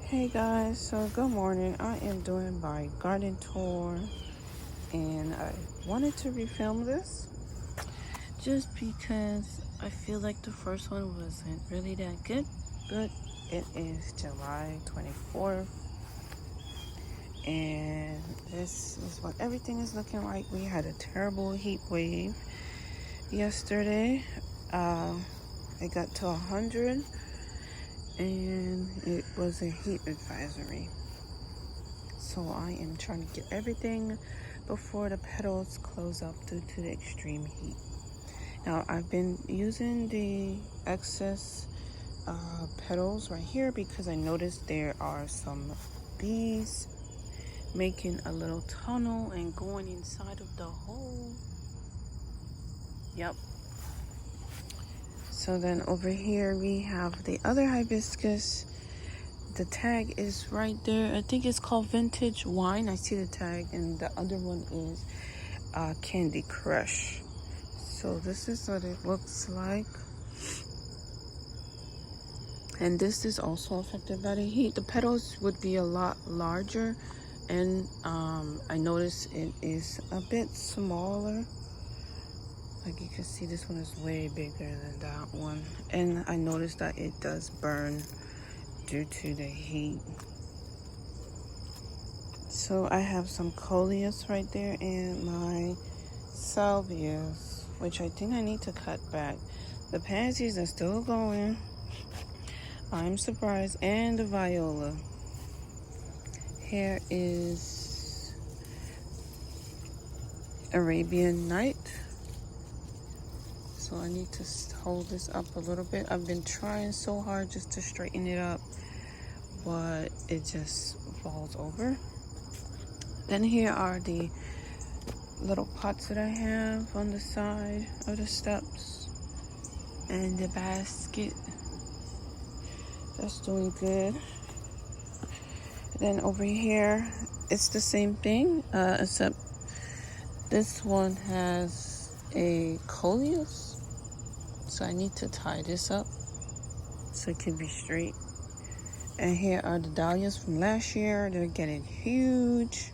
Hey guys, so good morning. I am doing my garden tour and I wanted to refilm this just because I feel like the first one wasn't really that good, but it is July 24th and this is what everything is looking like. We had a terrible heat wave yesterday. It got to 100 and it was a heat advisory. So I am trying to get everything before the petals close up due to the extreme heat. Now I've been using the excess petals right here because I noticed there are some bees making a little tunnel and going inside of the hole. Yep. So then over here we have the other hibiscus. The tag is right there. I think it's called Vintage Wine. I see the tag, and the other one is Candy Crush. So this is what it looks like. And this is also affected by the heat. The petals would be a lot larger, and I noticed it is a bit smaller. Like you can see, this one is way bigger than that one. And I noticed that it does burn due to the heat. So I have some coleus right there and my salvias, which I think I need to cut back. The pansies are still going. I'm surprised. And the viola. Here is Arabian Night. So I need to hold this up a little bit. I've been trying so hard just to straighten it up, but it just falls over. Then here are the little pots that I have on the side of the steps, and the basket that's doing good. Then over here it's the same thing, except this one has a coleus, so I need to tie this up so it can be straight. And here are the dahlias from last year. They're getting huge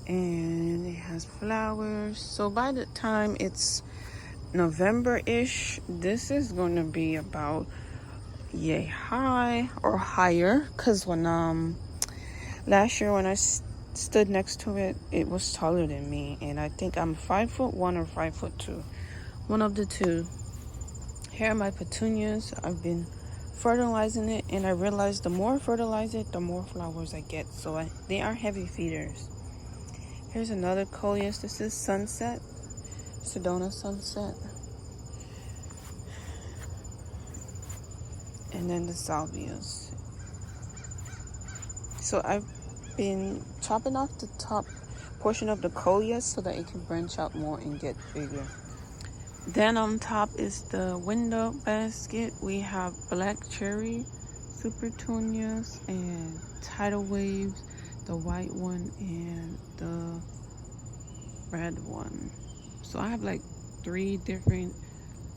and it has flowers. So by the time it's November-ish, this is going to be about yay high or higher, because when last year when I stood next to it, it was taller than me, and I think I'm 5'1" or 5'2", one of the two. Here are my petunias. I've been fertilizing it, and I realized the more I fertilize it, the more flowers I get. So they are heavy feeders. Here's another coleus. This is Sunset, Sedona Sunset. And then the salvias. So I've been chopping off the top portion of the coleus so that it can branch out more and get bigger. Then on top is the window basket. We have black cherry, super petunias, and tidal waves, the white one and the red one. So I have like 3 different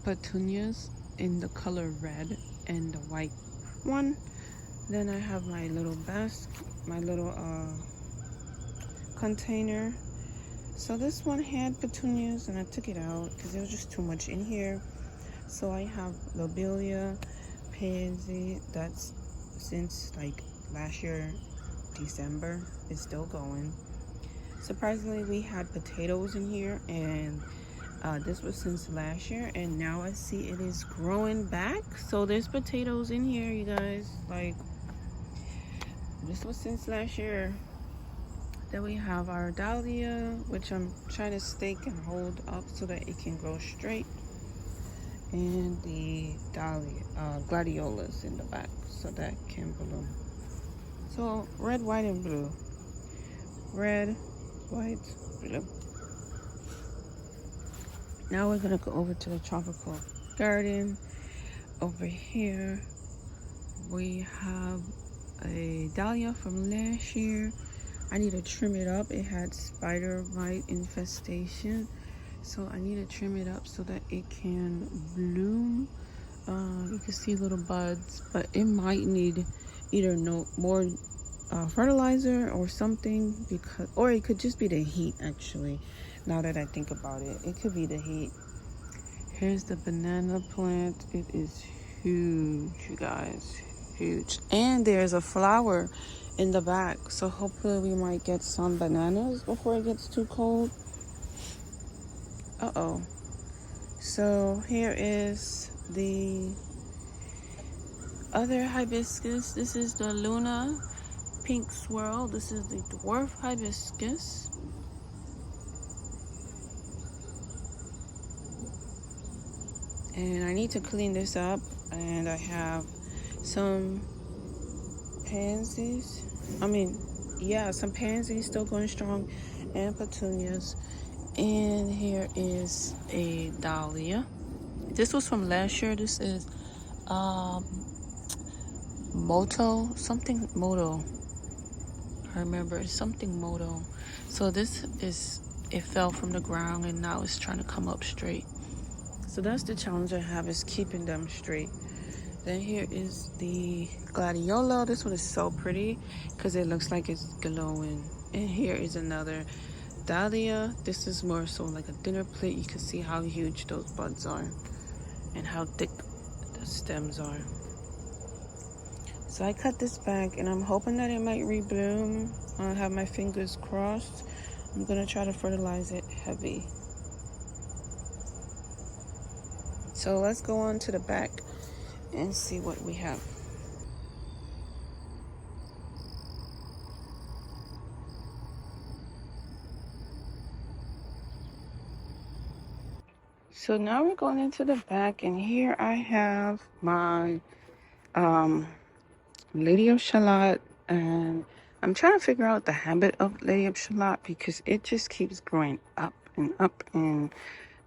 petunias in the color red and the white one. Then I have my little basket, my little container. So this one had petunias and I took it out because there was just too much in here. So I have lobelia, pansy, that's since like last year December, it's still going. Surprisingly, we had potatoes in here, and this was since last year, and now I see it is growing back. So there's potatoes in here, you guys. Like, this was since last year. Then we have our dahlia, which I'm trying to stake and hold up so that it can grow straight, and the dahlia, gladiolus in the back so that can bloom. So red, white, and blue. Red, white, blue. Now we're gonna go over to the tropical garden. Over here we have a dahlia from last year. I need to trim it up. It had spider mite infestation, so I need to trim it up so that it can bloom. You can see little buds, but it might need either no more fertilizer or something, because, or it could just be the heat. Actually, now that I think about it, it could be the heat. Here's the banana plant. It is huge, you guys, huge. And there's a flower in the back, so hopefully we might get some bananas before it gets too cold. Uh-oh. So here is the other hibiscus. This is the Luna Pink Swirl. This is the dwarf hibiscus. And I need to clean this up. And I have some pansies. Some pansies still going strong, and petunias. And here is a dahlia. This was from last year. This is Moto. I remember something Moto. So this is, it fell from the ground and now it's trying to come up straight. So that's the challenge I have, is keeping them straight. Then here is the Gladiolus. This one is so pretty because it looks like it's glowing. And here is another Dahlia. This is more so like a dinner plate. You can see how huge those buds are and how thick the stems are. So I cut this back and I'm hoping that it might rebloom. I have my fingers crossed. I'm gonna try to fertilize it heavy. So let's go on to the back and see what we have. So now we're going into the back, and here I have my Lady of Shalott, and I'm trying to figure out the habit of Lady of Shalott because it just keeps growing up and up, and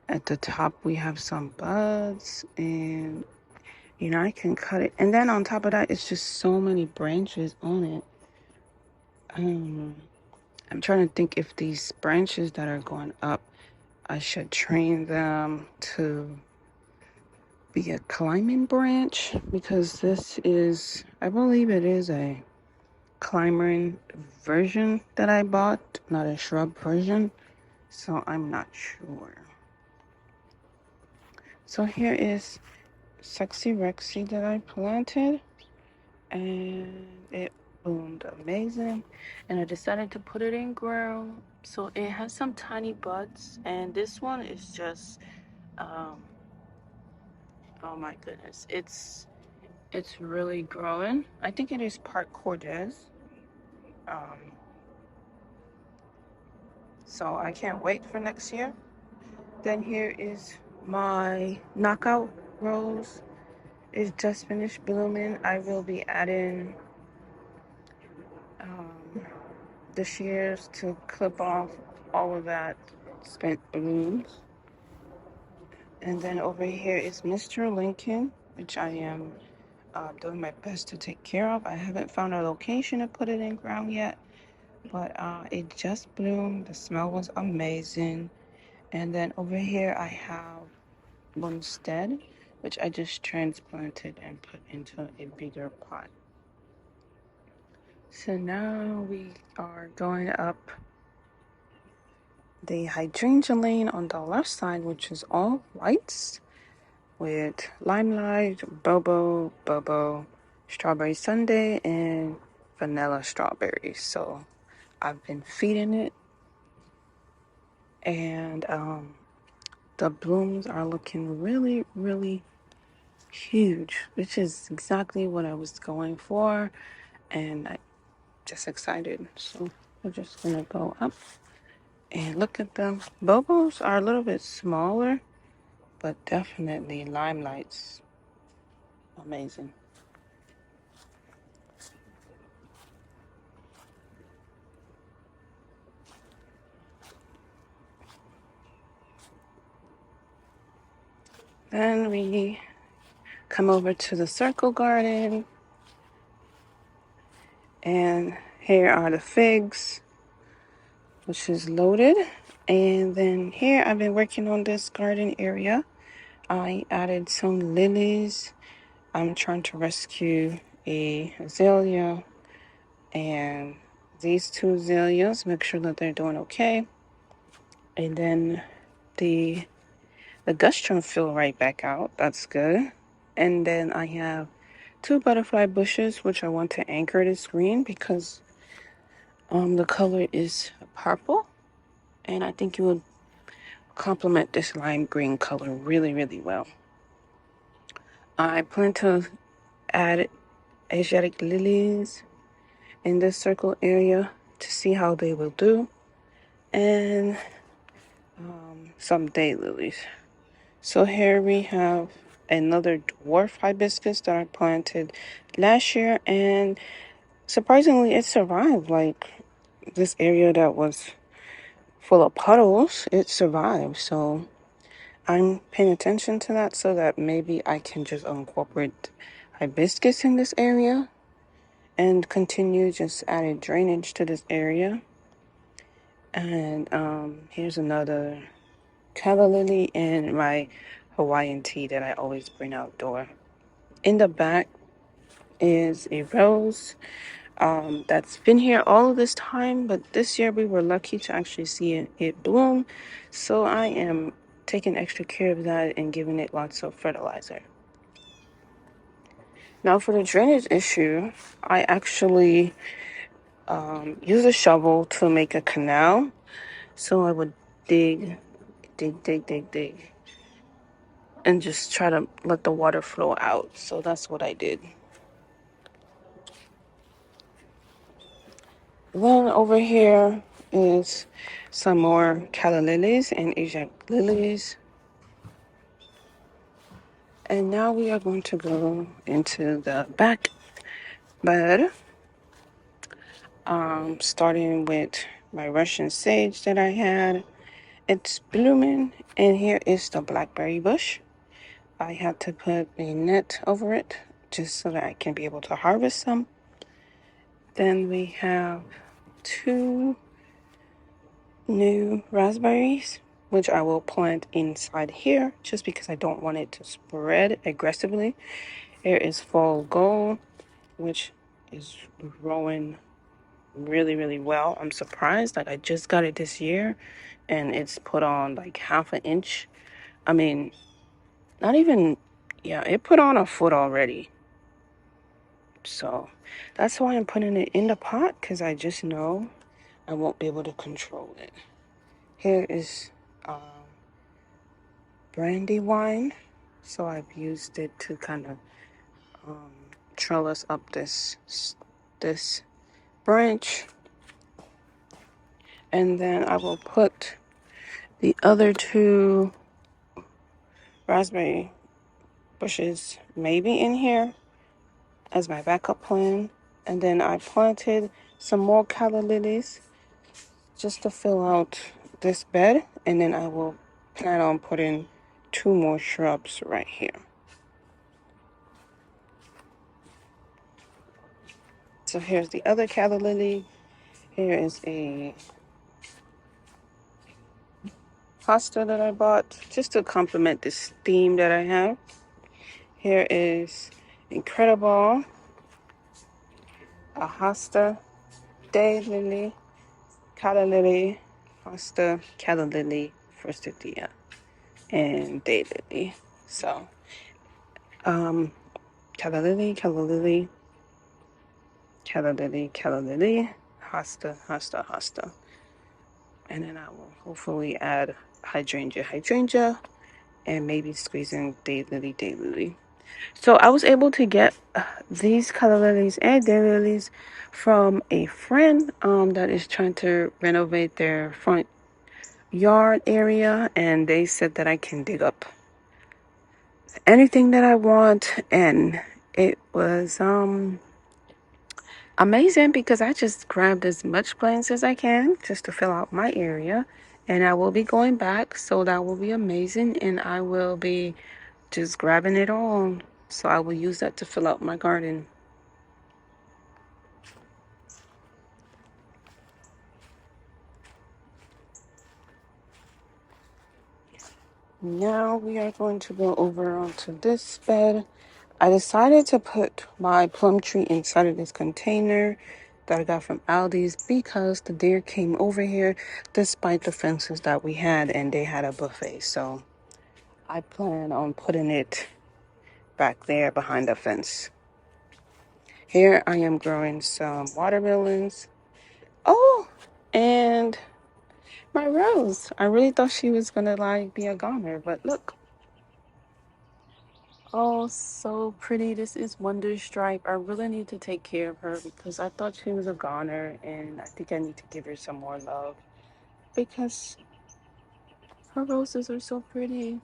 at the top we have some buds, and I can cut it, and then on top of that it's just so many branches on it. I'm trying to think if these branches that are going up, I should train them to be a climbing branch, because this is, I believe it is a climbing version that I bought, not a shrub version, so I'm not sure. So here is Sexy Rexy that I planted, and it bloomed amazing, and I decided to put it in ground. So it has some tiny buds, and this one is just oh my goodness, it's really growing. I think it is part Cortez. So I can't wait for next year. Then here is my knockout rose. It's just finished blooming. I will be adding the shears to clip off all of that spent blooms. And then over here is Mr. Lincoln, which I am doing my best to take care of. I haven't found a location to put it in ground yet, but it just bloomed. The smell was amazing. And then over here I have Bumstead, which I just transplanted and put into a bigger pot. So now we are going up the hydrangea lane on the left side, which is all whites, with Limelight, bobo, strawberry sundae, and vanilla strawberries. So I've been feeding it, and the blooms are looking really, really huge, which is exactly what I was going for, and I'm just excited. So we're just gonna go up and look at them. Bobos are a little bit smaller, but definitely Limelight's amazing. Then we come over to the circle garden, and here are the figs, which is loaded. And then here I've been working on this garden area. I added some lilies. I'm trying to rescue a azalea, and these two azaleas, make sure that they're doing okay. And then the gustrum filled right back out. That's good. And then I have two butterfly bushes, which I want to anchor this green because the color is purple, and I think it would complement this lime green color really, really well. I plan to add Asiatic lilies in this circle area to see how they will do, and some daylilies. So here we have another dwarf hibiscus that I planted last year, and surprisingly it survived. Like, this area that was full of puddles, it survived. So I'm paying attention to that so that maybe I can just incorporate hibiscus in this area and continue just adding drainage to this area. And here's another calla lily and my Hawaiian tea that I always bring outdoor. In the back is a rose that's been here all of this time, but this year we were lucky to actually see it bloom. So I am taking extra care of that and giving it lots of fertilizer. Now for the drainage issue, I actually use a shovel to make a canal. So I would dig, and just try to let the water flow out. So that's what I did. Then over here is some more calla lilies and Asiatic lilies. And now we are going to go into the back bed, starting with my Russian sage that I had. It's blooming, and here is the blackberry bush. I had to put a net over it just so that I can be able to harvest some. Then we have two new raspberries, which I will plant inside here just because I don't want it to spread aggressively. Here is fall gold, which is growing really, really well. I'm surprised. Like, I just got it this year and it's put on like half an inch. I mean, not even, yeah, it put on a foot already. So that's why I'm putting it in the pot, because I just know I won't be able to control it. Here is Brandywine. So I've used it to kind of trellis up this branch. And then I will put the other two raspberry bushes maybe in here as my backup plan. And then I planted some more calla lilies just to fill out this bed. And then I will plan on putting two more shrubs right here. So here's the other calla lily. Here is a hosta that I bought just to complement this theme that I have. Here is Incrediball, a hosta, day lily, calla lily, hosta, calla lily, Forsythia, and day lily. So, calla lily, calla lily, calla lily, calla lily, hosta, hosta, hosta. And then I will hopefully add hydrangea, and maybe squeeze in daylily. So I was able to get these calla lilies and daylilies from a friend that is trying to renovate their front yard area, and they said that I can dig up anything that I want, and it was amazing because I just grabbed as much plants as I can just to fill out my area, and I will be going back, so that will be amazing, and I will be just grabbing it all. So I will use that to fill out my garden. Now we are going to go over onto this bed. I decided to put my plum tree inside of this container that I got from Aldi's because the deer came over here despite the fences that we had, and they had a buffet. So I plan on putting it back there behind the fence. Here I am growing some watermelons. Oh, and my rose. I really thought she was gonna like be a goner, but look. Oh, so pretty. This is Wonder Stripe. I really need to take care of her because I thought she was a goner, and I think I need to give her some more love because her roses are so pretty.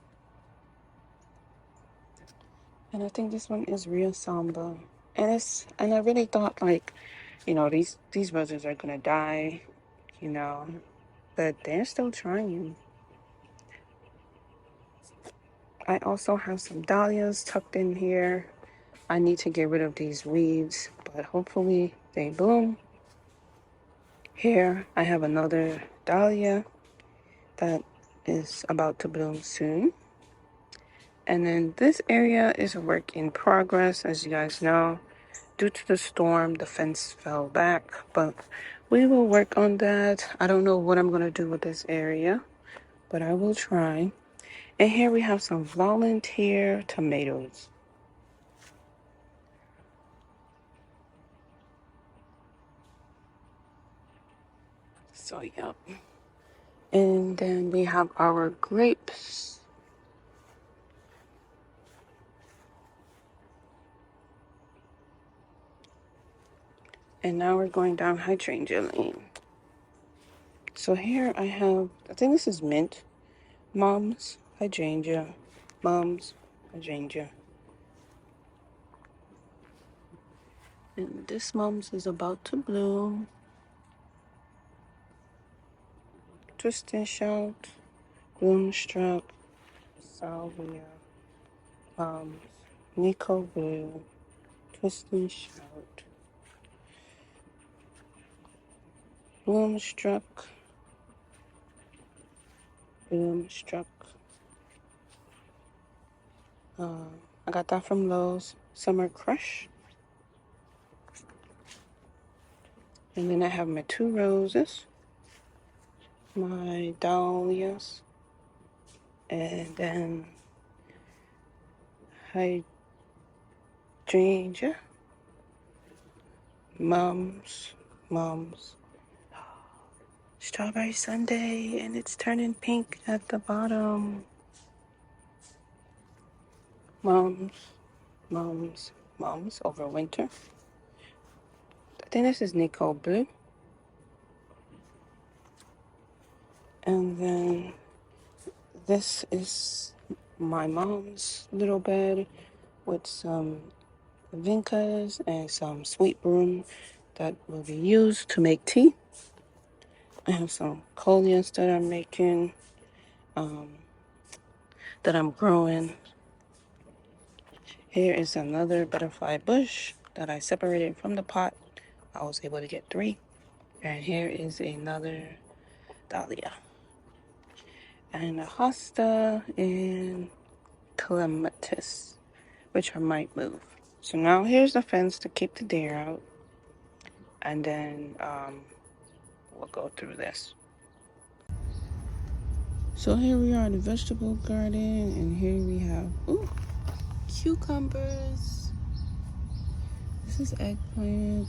And I think this one is real Samba. And I really thought like, these roses are gonna die, but they're still trying. I also have some dahlias tucked in here. I need to get rid of these weeds, but hopefully they bloom. Here I have another dahlia that is about to bloom soon. And then this area is a work in progress, as you guys know. Due to the storm, the fence fell back, but we will work on that. I don't know what I'm going to do with this area, but I will try. And here we have some volunteer tomatoes. So, yeah. And then we have our grapes. And now we're going down Hydrangea Lane. So here I have, I think this is mint. Mom's hydrangea. Mom's hydrangea. And this mom's is about to bloom. Twist and shout. Bloomstruck. Salvia. Mom's. Nico Blue. Twist and shout. Bloomstruck. Bloomstruck. I got that from Lowe's. Summer Crush. And then I have my two roses. My dahlias. And then Hydrangea. Mom's. Strawberry Sundae, and it's turning pink at the bottom. Mom's over winter. I think this is Nico Blue. And then this is my mom's little bed with some vincas and some sweet broom that will be used to make tea. I have some coleus that I'm making, that I'm growing. Here is another butterfly bush that I separated from the pot. I was able to get 3. And here is another dahlia. And a hosta and clematis, which I might move. So now here's the fence to keep the deer out. And then we'll go through this. So here we are in the vegetable garden, and here we have cucumbers. This is eggplant.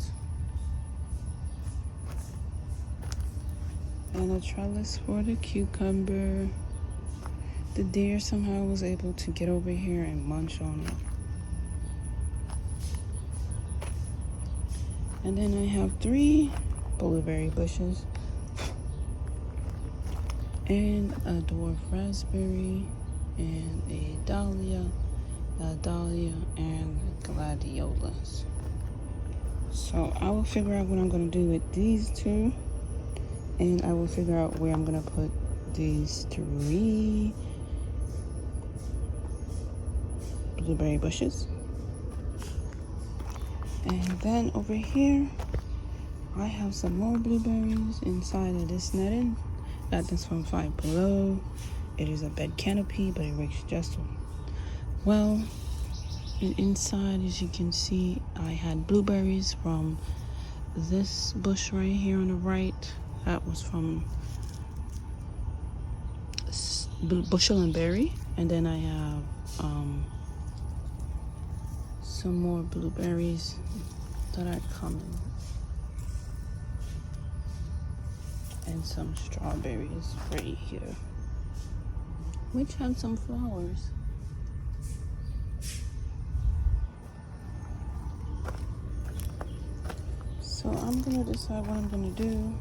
And a trellis for the cucumber. The deer somehow was able to get over here and munch on it. And then I have 3 blueberry bushes. And a dwarf raspberry. And a dahlia, and gladiolus. So I will figure out what I'm going to do with these 2. And I will figure out where I'm going to put these 3 blueberry bushes. And then over here, I have some more blueberries inside of this netting. Got this from Five Below. It is a bed canopy, but it works just well. And inside, as you can see, I had blueberries from this bush right here on the right. That was from bushel and berry. And then I have some more blueberries that are coming. And some strawberries right here, which have some flowers. So I'm gonna decide what I'm gonna do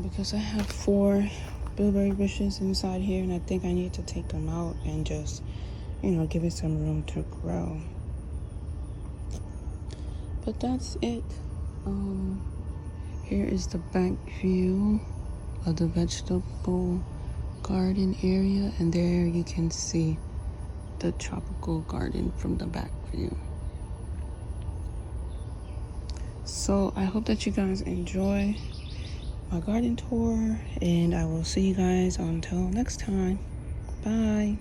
because I have 4 blueberry bushes inside here, and I think I need to take them out and just, you know, give it some room to grow. But that's it. Here is the back view of the vegetable garden area, and there you can see the tropical garden from the back view. So I hope that you guys enjoy my garden tour, and I will see you guys until next time. Bye.